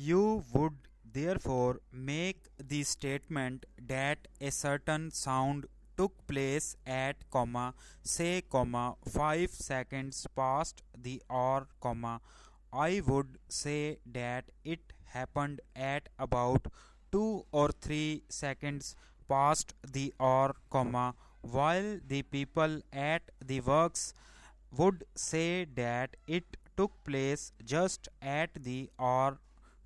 You would therefore make the statement that a certain sound took place at say 5 seconds past the hour I would say that it happened at about 2 or 3 seconds past the hour while the people at the works would say that it took place just at the hour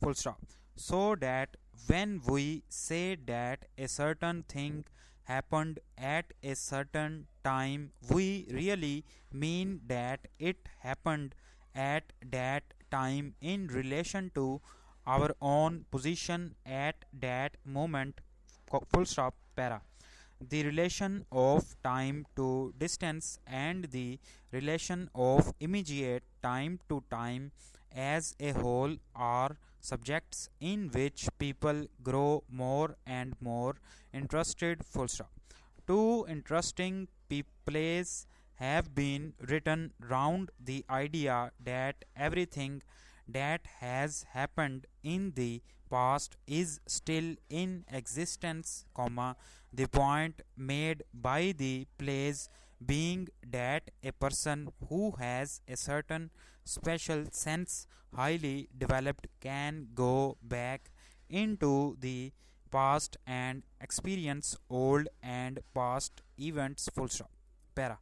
full stop. So that when we say that a certain thing happened at a certain time, we really mean that it happened at that time in relation to our own position at that moment. Full stop. Para. The relation of time to distance and the relation of immediate time to time as a whole are subjects in which people grow more and more interested. Full stop. Two interesting plays have been written round the idea that everything that has happened in the past is still in existence, the point made by the plays being that a person who has a certain special sense highly developed can go back into the past and experience old and past events. Full stop. Para.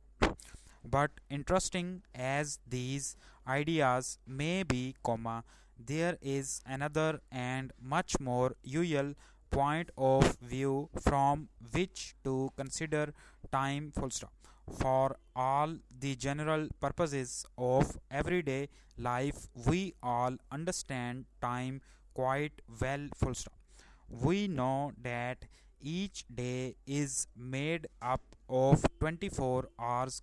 But interesting as these ideas may be, there is another and much more usual point of view from which to consider time. Full stop. For all the general purposes of everyday life, we all understand time quite well. Full stop. We know that each day is made up of 24 hours,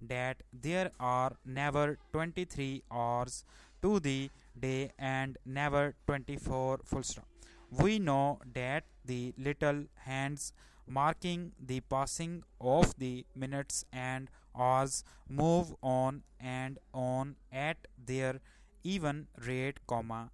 that there are never 23 hours to the day and never 24. Full stop. We know that the little hands marking the passing of the minutes and hours move on and on at their even rate,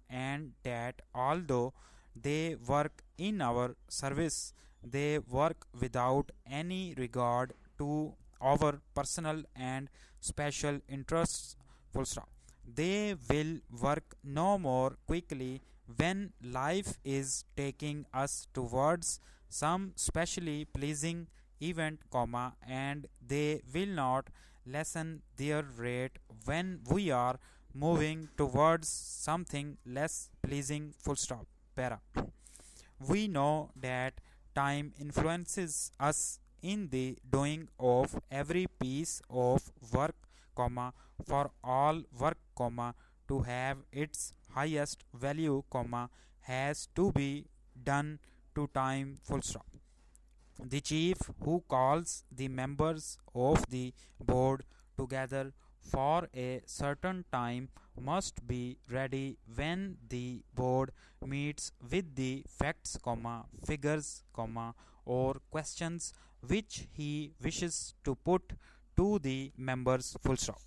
and that although they work in our service, they work without any regard to our personal and special interests. Full stop. They will work no more quickly when life is taking us towards some specially pleasing event, and they will not lessen their rate when we are moving towards something less pleasing. Full stop. Para. We know that time influences us in the doing of every piece of work, for all work, to have its highest value, has to be done to time. Full stop. The chief who calls the members of the board together for a certain time must be ready when the board meets with the facts, figures, or questions which he wishes to put to the members. Full stop.